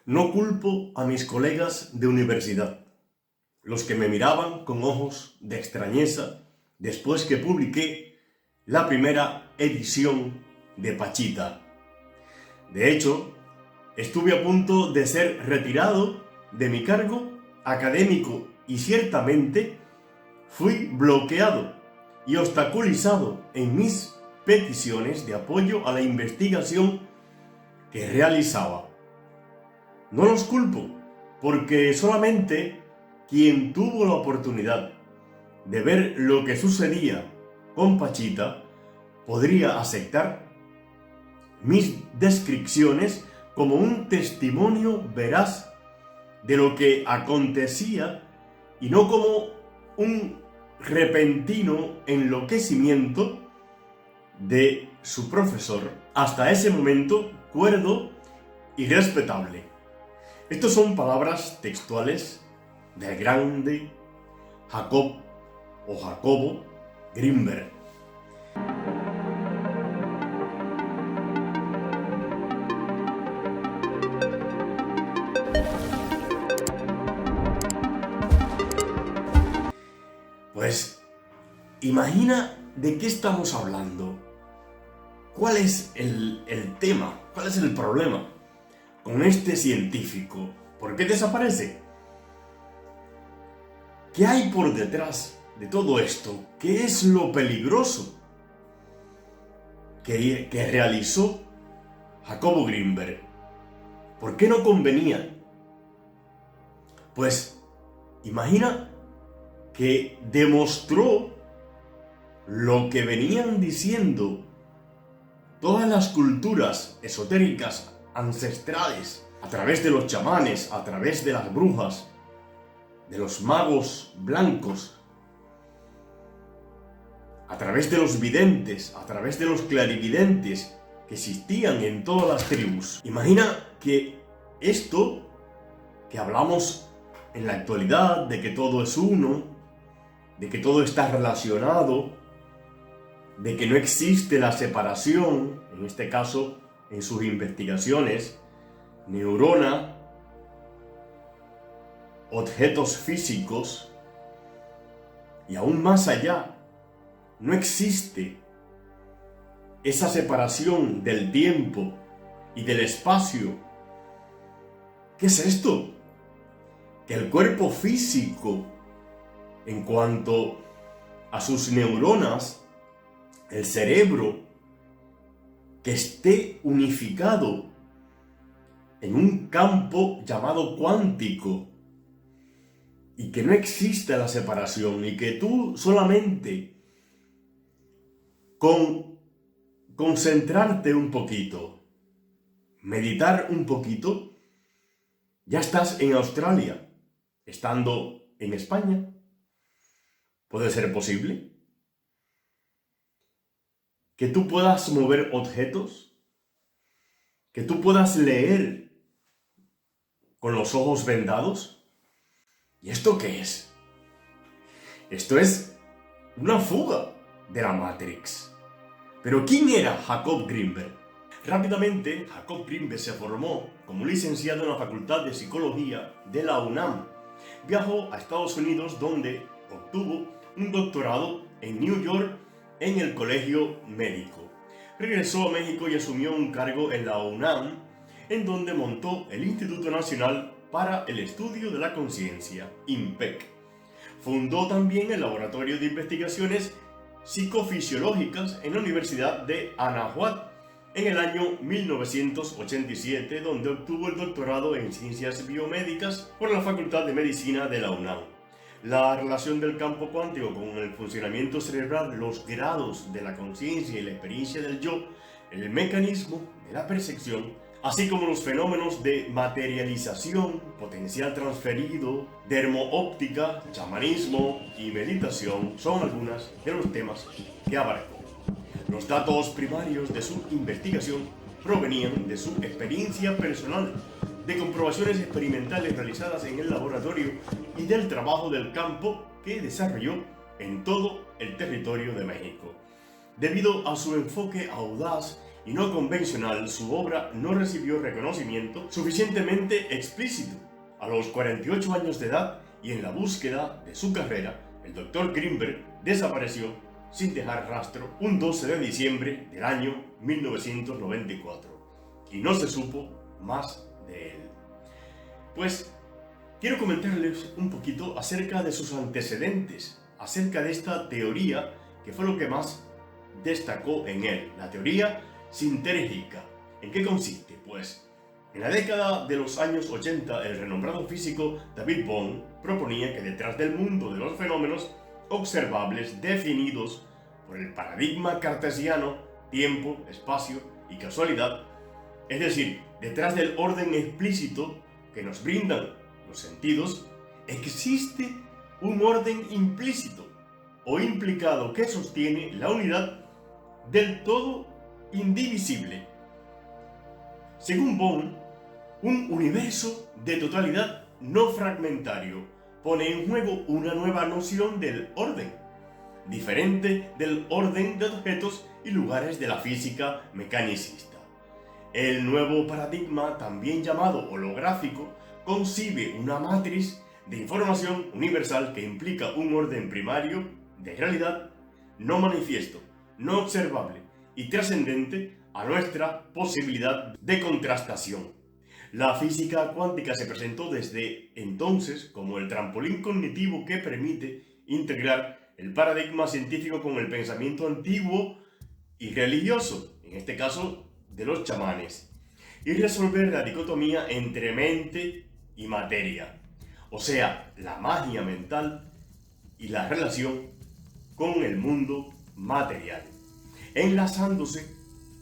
No culpo a mis colegas de universidad, los que me miraban con ojos de extrañeza después que publiqué la primera edición de Pachita. De hecho, estuve a punto de ser retirado de mi cargo académico y ciertamente fui bloqueado y obstaculizado en mis peticiones de apoyo a la investigación que realizaba. No los culpo, porque solamente quien tuvo la oportunidad de ver lo que sucedía con Pachita podría aceptar mis descripciones como un testimonio veraz de lo que acontecía y no como un repentino enloquecimiento de su profesor, hasta ese momento cuerdo y respetable. Estas son palabras textuales del grande Jacobo Grinberg. Pues, imagina de qué estamos hablando. ¿Cuál es el tema? ¿Cuál es el problema con este científico? ¿Por qué desaparece? ¿Qué hay por detrás de todo esto? ¿Qué es lo peligroso que realizó Jacobo Grinberg? ¿Por qué no convenía? Pues, imagina que demostró lo que venían diciendo todas las culturas esotéricas ancestrales, a través de los chamanes, a través de las brujas, de los magos blancos, a través de los videntes, a través de los clarividentes que existían en todas las tribus. Imagina que esto que hablamos en la actualidad, de que todo es uno, de que todo está relacionado, de que no existe la separación, en este caso, en sus investigaciones, neurona, objetos físicos, y aún más allá, no existe esa separación del tiempo y del espacio. ¿Qué es esto? Que el cuerpo físico, en cuanto a sus neuronas, el cerebro, que esté unificado en un campo llamado cuántico y que no exista la separación y que tú solamente con concentrarte un poquito, meditar un poquito, ya estás en Australia, estando en España. ¿Puede ser posible? Que tú puedas mover objetos, que tú puedas leer con los ojos vendados. ¿Y esto qué es? Esto es una fuga de la Matrix. Pero ¿quién era Jacob Grinberg? Rápidamente, Jacob Grinberg se formó como licenciado en la Facultad de Psicología de la UNAM. Viajó a Estados Unidos, donde obtuvo un doctorado en New York en el Colegio Médico. Regresó a México y asumió un cargo en la UNAM, en donde montó el Instituto Nacional para el Estudio de la Conciencia, INPEC. Fundó también el Laboratorio de Investigaciones Psicofisiológicas en la Universidad de Anahuac en el año 1987, donde obtuvo el doctorado en Ciencias Biomédicas por la Facultad de Medicina de la UNAM. La relación del campo cuántico con el funcionamiento cerebral, los grados de la conciencia y la experiencia del yo, el mecanismo de la percepción, así como los fenómenos de materialización, potencial transferido, dermo-óptica, chamanismo y meditación son algunos de los temas que abarcó. Los datos primarios de su investigación provenían de su experiencia personal, de comprobaciones experimentales realizadas en el laboratorio y del trabajo del campo que desarrolló en todo el territorio de México. Debido a su enfoque audaz y no convencional, su obra no recibió reconocimiento suficientemente explícito. A los 48 años de edad y en la búsqueda de su carrera, el Dr. Greenberg desapareció sin dejar rastro un 12 de diciembre del año 1994 y no se supo más de él. Pues quiero comentarles un poquito acerca de sus antecedentes, acerca de esta teoría que fue lo que más destacó en él, la teoría sintérgica. ¿En qué consiste? Pues en la década de los años 80, el renombrado físico David Bohm proponía que detrás del mundo de los fenómenos observables definidos por el paradigma cartesiano, tiempo, espacio y casualidad, es decir, detrás del orden explícito que nos brindan los sentidos, existe un orden implícito o implicado que sostiene la unidad del todo indivisible. Según Bohm, un universo de totalidad no fragmentario pone en juego una nueva noción del orden, diferente del orden de objetos y lugares de la física mecanicista. El nuevo paradigma, también llamado holográfico, concibe una matriz de información universal que implica un orden primario de realidad no manifiesto, no observable y trascendente a nuestra posibilidad de contrastación. La física cuántica se presentó desde entonces como el trampolín cognitivo que permite integrar el paradigma científico con el pensamiento antiguo y religioso, en este caso de los chamanes, y resolver la dicotomía entre mente y materia, o sea, la magia mental y la relación con el mundo material. Enlazándose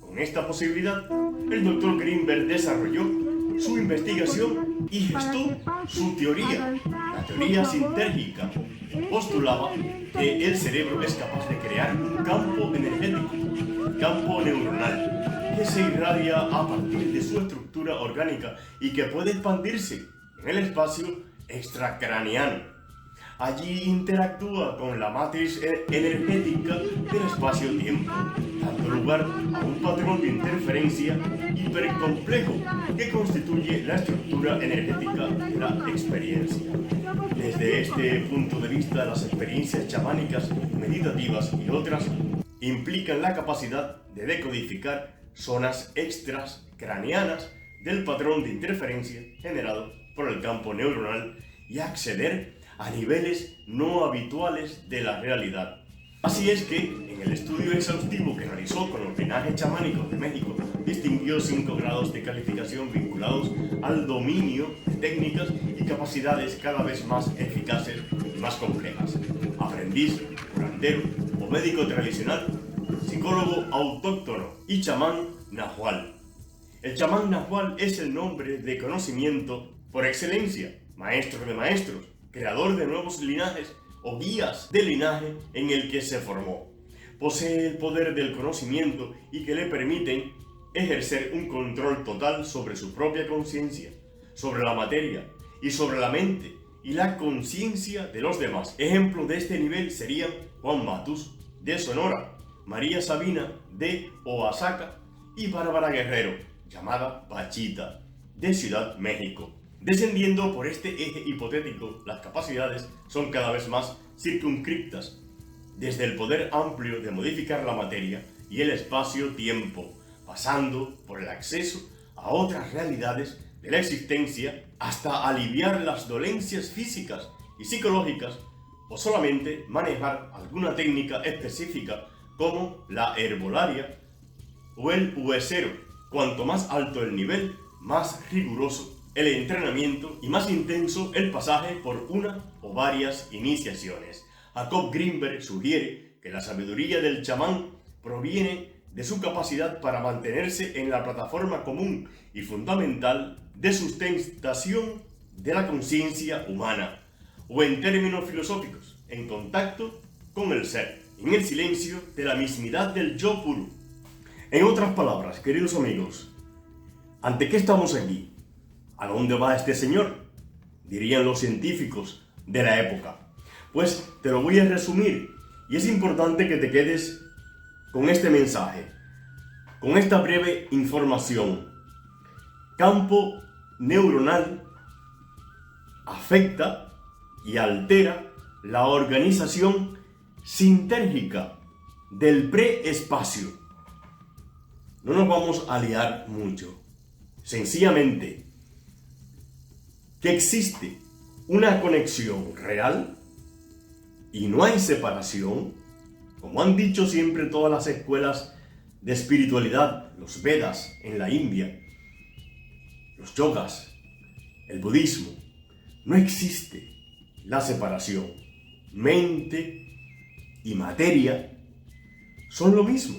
con esta posibilidad, el Dr. Greenberg desarrolló su investigación y gestó su teoría, la teoría sintérgica. Postulaba que el cerebro es capaz de crear un campo energético, campo neuronal, que se irradia a partir de su estructura orgánica y que puede expandirse en el espacio extracraneano. Allí interactúa con la matriz energética del espacio-tiempo, dando lugar a un patrón de interferencia hipercomplejo que constituye la estructura energética de la experiencia. Desde este punto de vista, las experiencias chamánicas, meditativas y otras implican la capacidad de decodificar zonas extras craneanas del patrón de interferencia generado por el campo neuronal y acceder a niveles no habituales de la realidad. Así es que, en el estudio exhaustivo que realizó con los linajes chamánicos de México, distinguió 5 grados de calificación vinculados al dominio de técnicas y capacidades cada vez más eficaces y más complejas. Aprendiz, curandero o médico tradicional, psicólogo autóctono y chamán nahual. El chamán nahual es el nombre de conocimiento por excelencia, maestro de maestros, creador de nuevos linajes o guías de linaje en el que se formó. Posee el poder del conocimiento y que le permiten ejercer un control total sobre su propia conciencia, sobre la materia y sobre la mente y la conciencia de los demás. Ejemplo de este nivel serían Juan Matus de Sonora, María Sabina de Oaxaca y Bárbara Guerrero, llamada Pachita, de Ciudad México. Descendiendo por este eje hipotético, las capacidades son cada vez más circunscriptas, desde el poder amplio de modificar la materia y el espacio-tiempo, pasando por el acceso a otras realidades de la existencia hasta aliviar las dolencias físicas y psicológicas o solamente manejar alguna técnica específica como la herbolaria o el huesero. Cuanto más alto el nivel, más riguroso el entrenamiento y más intenso el pasaje por una o varias iniciaciones. Jacob Greenberg sugiere que la sabiduría del chamán proviene de su capacidad para mantenerse en la plataforma común y fundamental de sustentación de la conciencia humana, o en términos filosóficos, en contacto con el ser, en el silencio de la mismidad del yo puro. En otras palabras, queridos amigos, ¿ante qué estamos aquí? ¿A dónde va este señor?, dirían los científicos de la época. Pues te lo voy a resumir, y es importante que te quedes con este mensaje, Con esta breve información, campo neuronal afecta y altera la organización sintérgica del preespacio. No nos vamos a liar mucho. Sencillamente, que existe una conexión real y no hay separación, como han dicho siempre todas las escuelas de espiritualidad, los Vedas en la India, los yogas, el budismo. No existe la separación. Mente y materia son lo mismo.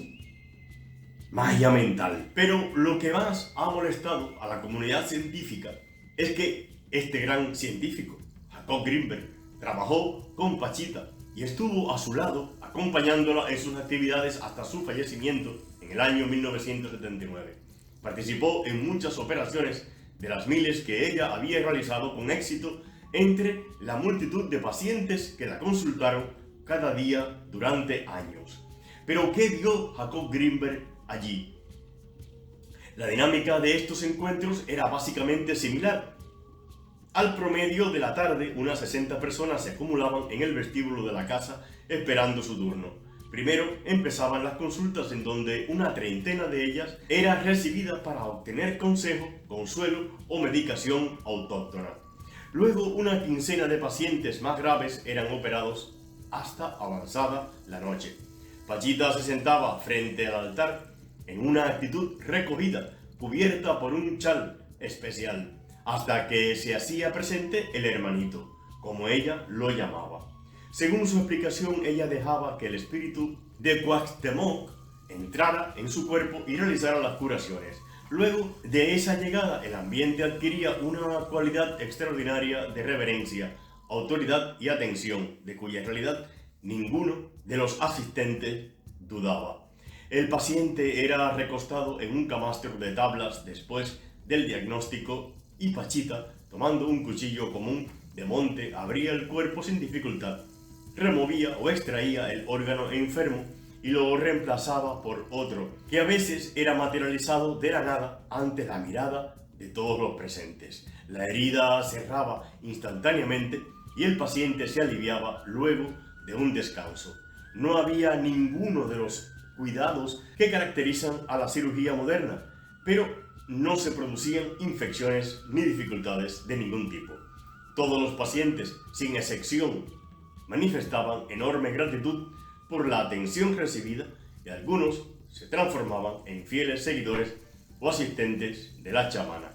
Magia mental. Pero lo que más ha molestado a la comunidad científica es que este gran científico, Jacob Grinberg, trabajó con Pachita y estuvo a su lado acompañándola en sus actividades hasta su fallecimiento en el año 1979. Participó en muchas operaciones de las miles que ella había realizado con éxito entre la multitud de pacientes que la consultaron cada día durante años. Pero ¿qué vio Jacob Grinberg allí? La dinámica de estos encuentros era básicamente similar. Al promedio de la tarde, unas 60 personas se acumulaban en el vestíbulo de la casa esperando su turno. Primero empezaban las consultas en donde una treintena de ellas era recibida para obtener consejo, consuelo o medicación autóctona. Luego una quincena de pacientes más graves eran operados hasta avanzada la noche. Pachita se sentaba frente al altar en una actitud recogida, cubierta por un chal especial, hasta que se hacía presente el hermanito, como ella lo llamaba. Según su explicación, ella dejaba que el espíritu de Cuauhtémoc entrara en su cuerpo y realizara las curaciones. Luego de esa llegada, el ambiente adquiría una cualidad extraordinaria de reverencia, autoridad y atención, de cuya realidad ninguno de los asistentes dudaba. El paciente era recostado en un camastro de tablas después del diagnóstico y Pachita, tomando un cuchillo común de monte, abría el cuerpo sin dificultad, removía o extraía el órgano enfermo y lo reemplazaba por otro, que a veces era materializado de la nada ante la mirada de todos los presentes. La herida cerraba instantáneamente y el paciente se aliviaba luego de un descanso. No había ninguno de los cuidados que caracterizan a la cirugía moderna, pero no se producían infecciones ni dificultades de ningún tipo. Todos los pacientes, sin excepción, manifestaban enorme gratitud por la atención recibida y algunos se transformaban en fieles seguidores o asistentes de la chamana.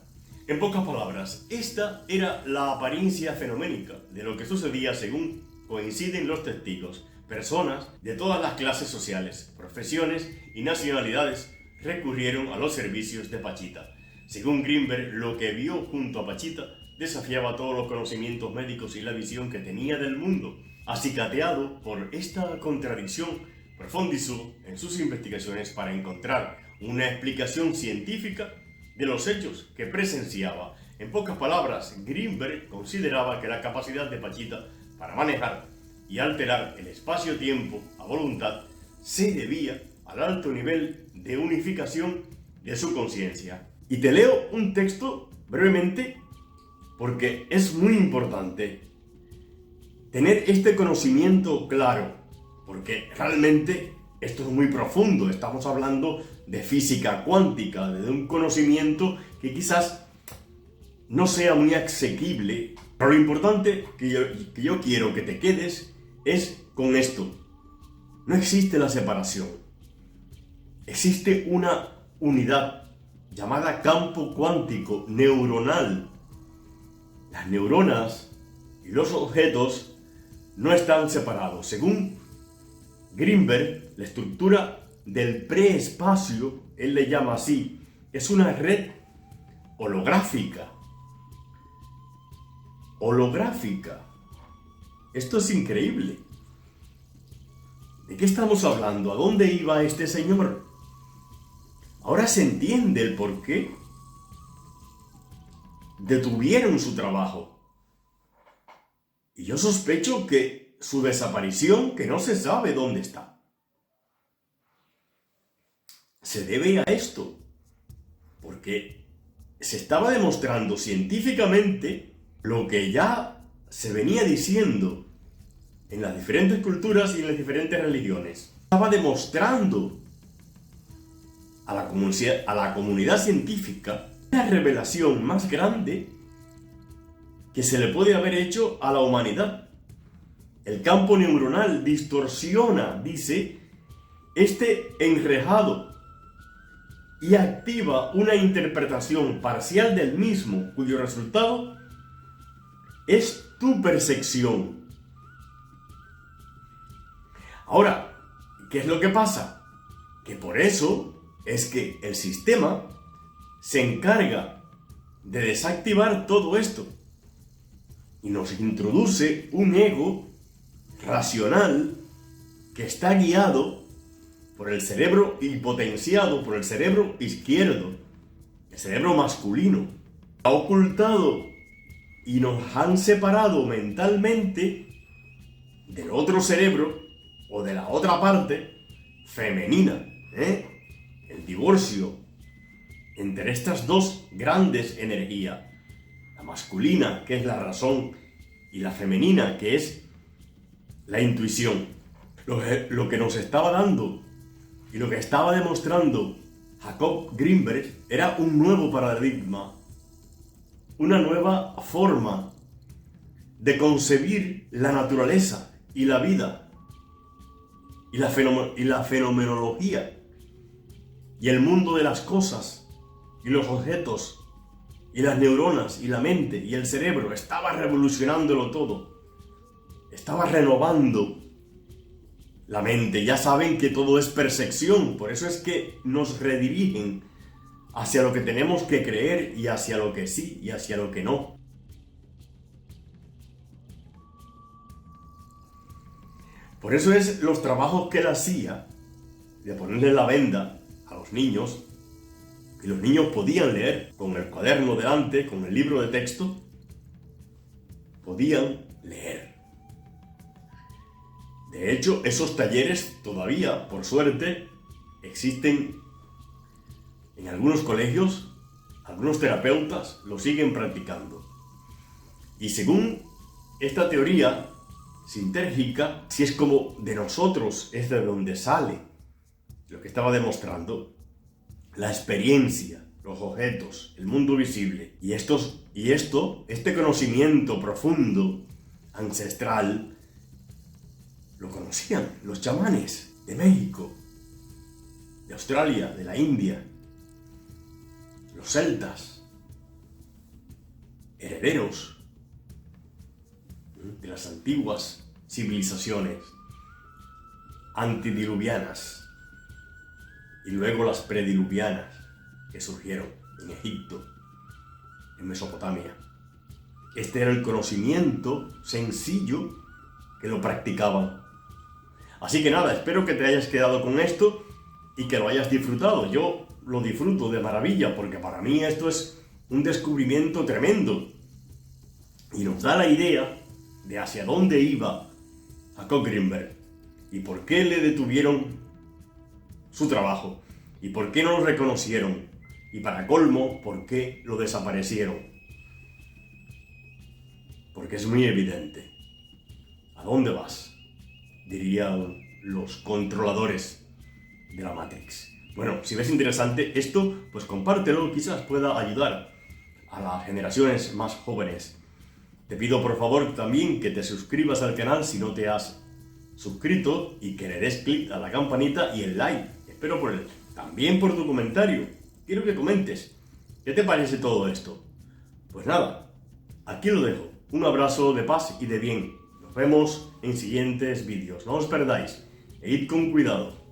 En pocas palabras, esta era la apariencia fenoménica de lo que sucedía según coinciden los testigos. Personas de todas las clases sociales, profesiones y nacionalidades recurrieron a los servicios de Pachita. Según Grinberg, lo que vio junto a Pachita desafiaba todos los conocimientos médicos y la visión que tenía del mundo. Acicateado por esta contradicción, profundizó en sus investigaciones para encontrar una explicación científica de los hechos que presenciaba. En pocas palabras, Grinberg consideraba que la capacidad de Pachita para manejar y alterar el espacio-tiempo a voluntad se debía al alto nivel de unificación de su conciencia. Y te leo un texto brevemente porque es muy importante tener este conocimiento claro, porque realmente esto es muy profundo. Estamos hablando de física cuántica, de un conocimiento que quizás no sea muy asequible, pero lo importante que yo quiero que te quedes es con esto. No existe la separación. Existe una unidad llamada campo cuántico neuronal. Las neuronas y los objetos no están separados. Según Grinberg, la estructura del preespacio, él le llama así, es una red holográfica. Holográfica. Esto es increíble. ¿De qué estamos hablando? ¿A dónde iba este señor? Ahora se entiende el por qué detuvieron su trabajo. Y yo sospecho que su desaparición, que no se sabe dónde está. se debe a esto, porque se estaba demostrando científicamente lo que ya se venía diciendo en las diferentes culturas y en las diferentes religiones. Estaba demostrando a la comunidad científica la revelación más grande que se le puede haber hecho a la humanidad. El campo neuronal distorsiona, dice, este enrejado y activa una interpretación parcial del mismo, cuyo resultado es tu percepción. Ahora, ¿qué es lo que pasa? Que por eso es que el sistema se encarga de desactivar todo esto y nos introduce un ego racional que está guiado por el cerebro y potenciado por el cerebro izquierdo, el cerebro masculino. Ha ocultado y nos han separado mentalmente del otro cerebro o de la otra parte femenina, el divorcio entre estas dos grandes energías, la masculina, que es la razón, y la femenina, que es la intuición. Lo que nos estaba dando y lo que estaba demostrando Jacob Greenberg era un nuevo paradigma, una nueva forma de concebir la naturaleza y la vida y la fenomenología y el mundo de las cosas y los objetos y las neuronas y la mente y el cerebro. Estaba revolucionándolo todo, estaba renovando la mente. Ya saben que todo es percepción, por eso es que nos redirigen hacia lo que tenemos que creer y hacia lo que sí y hacia lo que no. Por eso es los trabajos que él hacía, de ponerle la venda a los niños, y los niños podían leer con el cuaderno delante, con el libro de texto, podían leer. De hecho, esos talleres todavía, por suerte, existen en algunos colegios. Algunos terapeutas lo siguen practicando. Y según esta teoría sintérgica, si es como de nosotros es de donde sale lo que estaba demostrando, la experiencia, los objetos, el mundo visible. Y este conocimiento profundo, ancestral, lo conocían los chamanes de México, de Australia, de la India, los celtas, herederos de las antiguas civilizaciones antidiluvianas y luego las prediluvianas que surgieron en Egipto, en Mesopotamia. Este era el conocimiento sencillo que lo practicaban. Así que nada, espero que te hayas quedado con esto y que lo hayas disfrutado. Yo lo disfruto de maravilla porque para mí esto es un descubrimiento tremendo y nos da la idea de hacia dónde iba Jacob Greenberg y por qué le detuvieron su trabajo y por qué no lo reconocieron y, para colmo, por qué lo desaparecieron. Porque es muy evidente. ¿A dónde vas?, dirían los controladores de la Matrix. Bueno, si ves interesante esto, pues compártelo, quizás pueda ayudar a las generaciones más jóvenes. Te pido por favor también que te suscribas al canal si no te has suscrito y que le des clic a la campanita y el like. Espero también por tu comentario. Quiero que comentes. ¿Qué te parece todo esto? Pues nada, aquí lo dejo. Un abrazo de paz y de bien. Nos vemos en siguientes vídeos. No os perdáis. E id con cuidado.